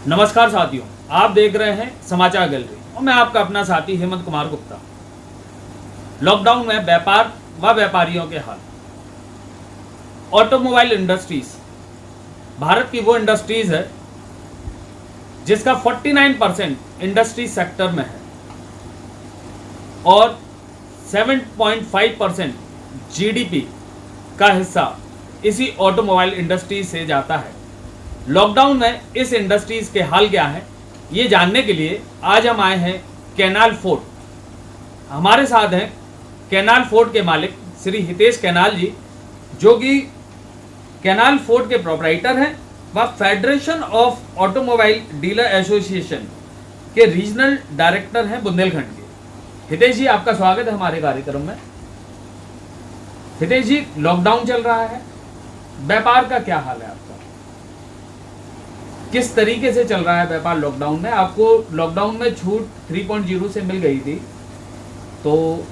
नमस्कार साथियों, आप देख रहे हैं समाचार गैलरी और मैं आपका अपना साथी हेमंत कुमार गुप्ता। लॉकडाउन में व्यापार व व्यापारियों के हाल। ऑटोमोबाइल इंडस्ट्रीज भारत की वो इंडस्ट्रीज है जिसका 49% इंडस्ट्री सेक्टर में है और 7.5% जीडीपी का हिस्सा इसी ऑटोमोबाइल इंडस्ट्री से जाता है। लॉकडाउन में इस इंडस्ट्रीज के हाल क्या है, ये जानने के लिए आज हम आए हैं कैनाल फोर्ट। हमारे साथ हैं कैनाल फोर्ट के मालिक श्री हितेश कैनाल जी, जो कि कैनाल फोर्ट के प्रोपराइटर हैं व federation of automobile dealer association के रीजनल डायरेक्टर हैं बुंदेलखंड के। हितेश जी, आपका स्वागत है हमारे कार्यक्रम में। हितेश जी, लॉकडाउन चल रहा है, व्यापार का क्या हाल है आपका? किस तरीके से चल रहा है व्यापार लॉकडाउन में? आपको लॉकडाउन में छूट 3.0 से मिल गई थी, तो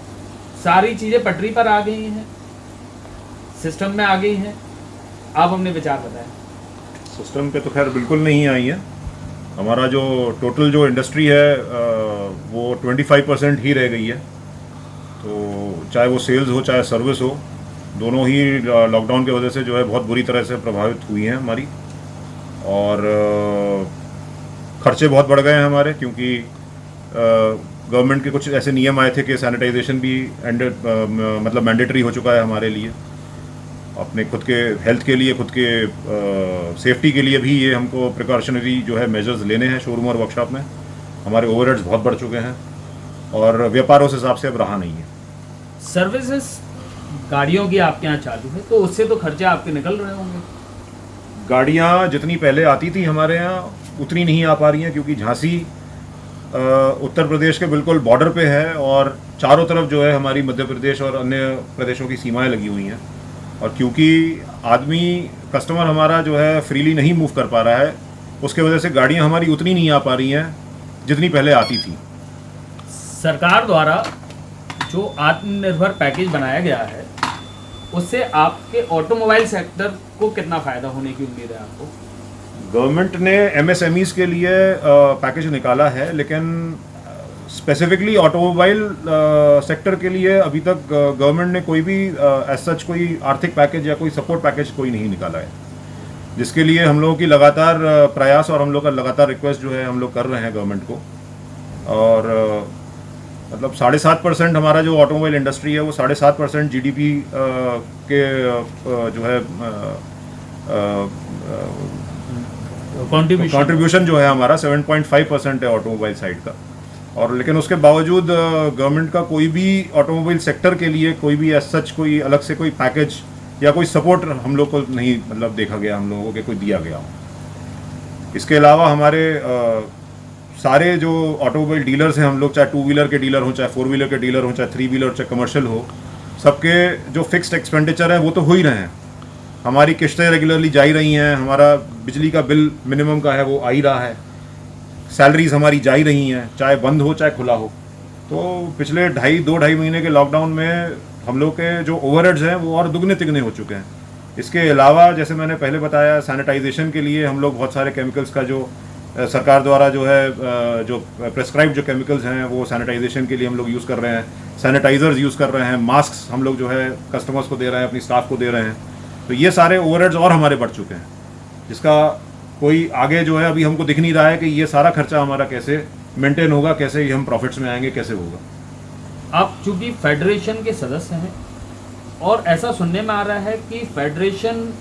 सारी चीज़ें पटरी पर आ गई हैं, सिस्टम में आ गई हैं। आप अपने विचार बताएं। सिस्टम पे तो खैर बिल्कुल नहीं आई है। हमारा जो टोटल जो इंडस्ट्री है वो 25% ही रह गई है। तो चाहे वो सेल्स हो चाहे सर्विस हो, दोनों ही लॉकडाउन की वजह से जो है बहुत बुरी तरह से प्रभावित हुई हैं हमारी। और खर्चे बहुत बढ़ गए हैं हमारे, क्योंकि गवर्नमेंट के कुछ ऐसे नियम आए थे कि सैनिटाइजेशन भी मतलब मैंडेटरी हो चुका है हमारे लिए। अपने खुद के हेल्थ के लिए, खुद के सेफ्टी के लिए भी ये हमको प्रिकॉशनरी जो है मेजर्स लेने हैं शोरूम और वर्कशॉप में। हमारे ओवरहेड्स बहुत बढ़ चुके हैं और व्यापार उस हिसाब से अब रहा नहीं है। सर्विसेज गाड़ियों की आपके यहाँ चालू है, तो उससे तो खर्चे आपके निकल रहे होंगे। गाड़ियाँ जितनी पहले आती थी हमारे यहाँ उतनी नहीं आ पा रही हैं, क्योंकि झांसी उत्तर प्रदेश के बिल्कुल बॉर्डर पे है और चारों तरफ जो है हमारी मध्य प्रदेश और अन्य प्रदेशों की सीमाएं लगी हुई हैं। और क्योंकि आदमी कस्टमर हमारा जो है फ्रीली नहीं मूव कर पा रहा है, उसके वजह से गाड़ियाँ हमारी उतनी नहीं आ पा रही हैं जितनी पहले आती थी। सरकार द्वारा जो आत्मनिर्भर पैकेज बनाया गया है, उससे आपके ऑटोमोबाइल सेक्टर को कितना फ़ायदा होने की उम्मीद है आपको? गवर्नमेंट ने एमएसएमईज के लिए पैकेज निकाला है, लेकिन स्पेसिफिकली ऑटोमोबाइल सेक्टर के लिए अभी तक गवर्नमेंट ने कोई भी एज सच कोई आर्थिक पैकेज या कोई सपोर्ट पैकेज कोई नहीं निकाला है, जिसके लिए हम लोगों की लगातार प्रयास और हम लोग का लगातार रिक्वेस्ट जो है हम लोग कर रहे हैं गवर्नमेंट को। और मतलब 7.5% हमारा जो ऑटोमोबाइल इंडस्ट्री है वो 7.5% जीडीपी के जो है कंट्रीब्यूशन जो है हमारा 7.5% है ऑटोमोबाइल साइड का। और लेकिन उसके बावजूद गवर्नमेंट का कोई भी ऑटोमोबाइल सेक्टर के लिए कोई भी एज सच कोई अलग से कोई पैकेज या कोई सपोर्ट हम लोग को नहीं मतलब देखा गया, हम लोगों के कोई दिया गया। इसके अलावा हमारे सारे जो ऑटोमोबाइल डीलर्स हैं हम लोग, चाहे 2 व्हीलर के डीलर हों, चाहे 4 व्हीलर के डीलर हों, चाहे 3 व्हीलर, चाहे कमर्शियल हो, सबके जो फिक्स्ड एक्सपेंडिचर है वो तो हो ही रहे हैं। हमारी किस्तें रेगुलरली जा ही रही हैं, हमारा बिजली का बिल मिनिमम का है वो आ ही रहा है, सैलरीज हमारी जा ही रही हैं, चाहे बंद हो चाहे खुला हो। तो पिछले 2.5 महीने के लॉकडाउन में हम लोग के जो ओवरहेड्स हैं वो और दुगने तिगने हो चुके हैं। इसके अलावा जैसे मैंने पहले बताया, सैनिटाइजेशन के लिए हम लोग बहुत सारे केमिकल्स का जो सरकार द्वारा जो है जो प्रेस्क्राइब जो केमिकल्स हैं वो सैनिटाइजेशन के लिए हम लोग यूज़ कर रहे हैं, सैनिटाइजर्स यूज़ कर रहे हैं, मास्क हम लोग जो है कस्टमर्स को दे रहे हैं, अपनी स्टाफ को दे रहे हैं। तो ये सारे ओवरहेड्स और हमारे बढ़ चुके हैं, जिसका कोई आगे जो है अभी हमको दिख नहीं रहा है कि ये सारा खर्चा हमारा कैसे मेंटेन होगा, कैसे ही हम प्रॉफिट्स में आएंगे, कैसे होगा। आप चूंकि फेडरेशन के सदस्य हैं और ऐसा सुनने में आ रहा है कि फेडरेशन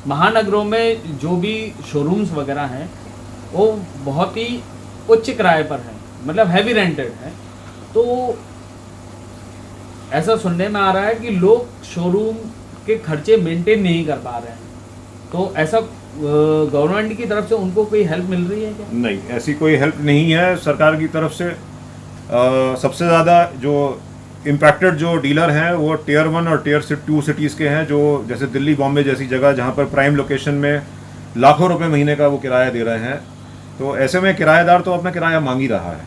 महानगरों में जो भी शोरूम्स वगैरह हैं वो बहुत ही उच्च किराए पर हैं, मतलब हैवी रेंटेड हैं। तो ऐसा सुनने में आ रहा है कि लोग शोरूम के खर्चे मेंटेन नहीं कर पा रहे हैं। तो ऐसा गवर्नमेंट की तरफ से उनको कोई हेल्प मिल रही है क्या? नहीं, ऐसी कोई हेल्प नहीं है सरकार की तरफ से। सबसे ज़्यादा जो इम्पैक्टेड जो डीलर हैं वो टियर 1 और टियर 2 सिटीज़ के हैं, जो जैसे दिल्ली, बॉम्बे जैसी जगह जहाँ पर प्राइम लोकेशन में लाखों रुपए महीने का वो किराया दे रहे हैं। तो ऐसे में किराएदार तो अपना किराया मांग ही रहा है।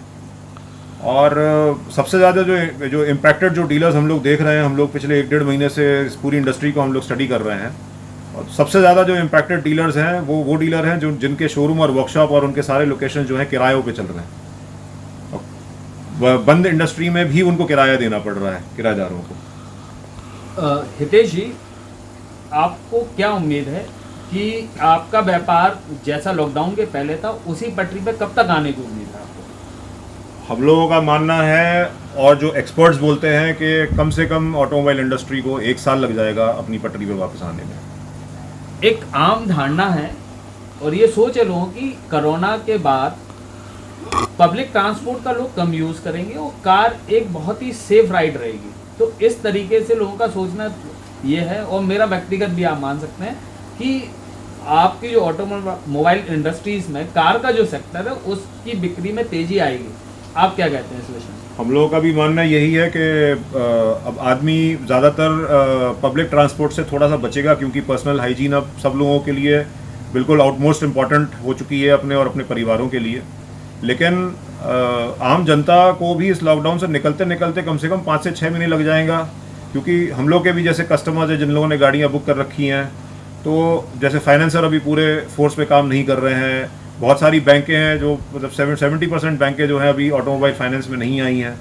और सबसे ज़्यादा जो इम्पैक्टेड जो डीलर्स हम लोग देख रहे हैं, हम लोग पिछले 1-1.5 महीने से इस पूरी इंडस्ट्री को हम लोग स्टडी कर रहे हैं और सबसे ज़्यादा जो इम्पैक्टेड डीलर्स हैं वो डीलर हैं जो जिनके शोरूम और वर्कशॉप और उनके सारे लोकेशन जो हैं किरायों पे चल रहे हैं। बंद इंडस्ट्री में भी उनको किराया देना पड़ रहा है किराएदारों को। हितेश जी, आपको क्या उम्मीद है कि आपका व्यापार जैसा लॉकडाउन के पहले था उसी पटरी पे कब तक आने की उम्मीद है आपको? हम लोगों का मानना है और जो एक्सपर्ट्स बोलते हैं कि कम से कम ऑटोमोबाइल इंडस्ट्री को 1 साल लग जाएगा अपनी पटरी पे वापस आने में। एक आम धारणा है और ये सोच है लोगों की, कोरोना के बाद पब्लिक ट्रांसपोर्ट का लोग कम यूज़ करेंगे और कार एक बहुत ही सेफ राइड रहेगी। तो इस तरीके से लोगों का सोचना ये है, और मेरा व्यक्तिगत भी आप मान सकते हैं कि आपकी जो ऑटोमोबाइल इंडस्ट्रीज में कार का जो सेक्टर है उसकी बिक्री में तेजी आएगी। आप क्या कहते हैं इस विषय में? हम लोगों का भी मानना यही है कि अब आदमी ज़्यादातर पब्लिक ट्रांसपोर्ट से थोड़ा सा बचेगा, क्योंकि पर्सनल हाइजीन अब सब लोगों के लिए बिल्कुल आउटमोस्ट इम्पॉर्टेंट हो चुकी है अपने और अपने परिवारों के लिए। लेकिन आम जनता को भी इस लॉकडाउन से निकलते निकलते कम से कम 5 से 6 महीने लग जाएगा, क्योंकि हम लोग के भी जैसे कस्टमर्स हैं जिन लोगों ने गाड़ियाँ बुक कर रखी हैं, तो जैसे फाइनेंसर अभी पूरे फोर्स पे काम नहीं कर रहे हैं। बहुत सारी बैंकें हैं जो मतलब 70% बैंकें जो हैं अभी ऑटोमोबाइल फाइनेंस में नहीं आई हैं,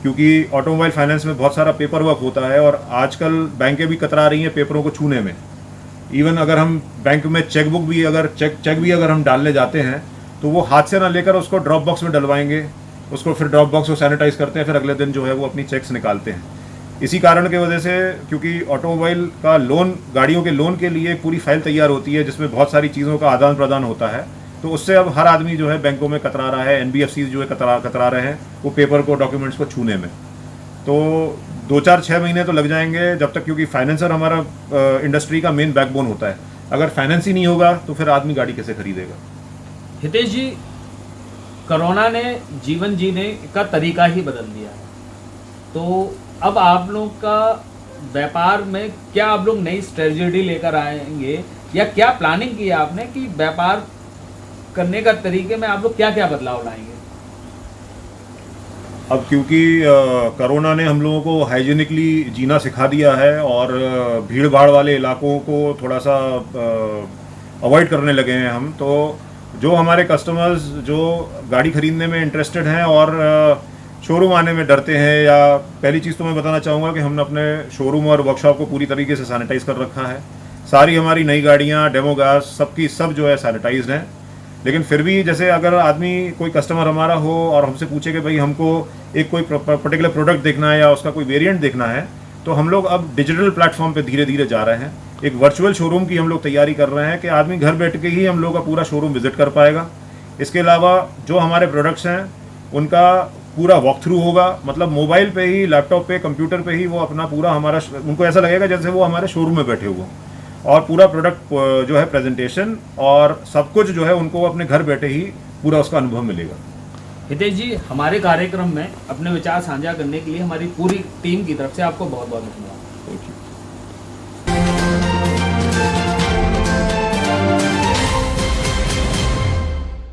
क्योंकि ऑटोमोबाइल फाइनेंस में बहुत सारा पेपर वर्क होता है और आजकल बैंकें भी कतरा रही हैं पेपरों को छूने में। इवन अगर हम बैंक में चेक भी अगर हम डालने जाते हैं तो वो हाथ से ना लेकर उसको ड्रॉप बॉक्स में डलवाएंगे, उसको फिर ड्रॉप बॉक्स को सैनिटाइज करते हैं, फिर अगले दिन जो है वो अपनी चेक्स निकालते हैं। इसी कारण की वजह से, क्योंकि ऑटोमोबाइल का लोन, गाड़ियों के लोन के लिए पूरी फाइल तैयार होती है जिसमें बहुत सारी चीज़ों का आदान प्रदान होता है, तो उससे अब हर आदमी जो है बैंकों में कतरा रहा है, NBFC जो है कतरा रहे हैं वो पेपर को, डॉक्यूमेंट्स को छूने में। तो 2-4-6 महीने तो लग जाएंगे जब तक, क्योंकि फाइनेंसर हमारा इंडस्ट्री का मेन बैकबोन होता है। अगर फाइनेंस ही नहीं होगा तो फिर आदमी गाड़ी कैसे खरीदेगा? हितेश जी, कोरोना ने जीवन जीने का तरीका ही बदल दिया है, तो अब आप लोग का व्यापार में क्या आप लोग नई स्ट्रेटजी लेकर आएंगे या क्या प्लानिंग की है आपने कि व्यापार करने का तरीके में आप लोग क्या क्या बदलाव लाएंगे? अब क्योंकि कोरोना ने हम लोगों को हाइजीनिकली जीना सिखा दिया है और भीड़ भाड़ वाले इलाकों को थोड़ा सा अवॉइड करने लगे हैं हम, तो जो हमारे कस्टमर्स जो गाड़ी खरीदने में इंटरेस्टेड हैं और शोरूम आने में डरते हैं, या पहली चीज़ तो मैं बताना चाहूँगा कि हमने अपने शोरूम और वर्कशॉप को पूरी तरीके से सैनिटाइज़ कर रखा है। सारी हमारी नई गाड़ियाँ, डेमो गास, सबकी सब जो है सैनिटाइज्ड हैं। लेकिन फिर भी जैसे अगर आदमी, कोई कस्टमर हमारा हो और हमसे पूछे कि भाई हमको एक कोई पर्टिकुलर प्रोडक्ट देखना है या उसका कोई वेरिएंट देखना है, तो हम लोग अब डिजिटल प्लेटफॉर्म पे धीरे धीरे जा रहे हैं। एक वर्चुअल शोरूम की हम लोग तैयारी कर रहे हैं कि आदमी घर बैठ के ही हम लोग का पूरा शोरूम विजिट कर पाएगा। इसके अलावा जो हमारे प्रोडक्ट्स हैं उनका पूरा वॉक थ्रू होगा, मतलब मोबाइल पे ही, लैपटॉप पे, कंप्यूटर पे ही वो अपना पूरा हमारा, उनको ऐसा लगेगा जैसे वो हमारे शोरूम में बैठे हुए, और पूरा प्रोडक्ट जो है प्रेजेंटेशन और सब कुछ जो है उनको अपने घर बैठे ही पूरा उसका अनुभव मिलेगा। हितेश जी, हमारे कार्यक्रम में अपने विचार साझा करने के लिए हमारी पूरी टीम की तरफ से आपको बहुत बहुत धन्यवाद। Thank you.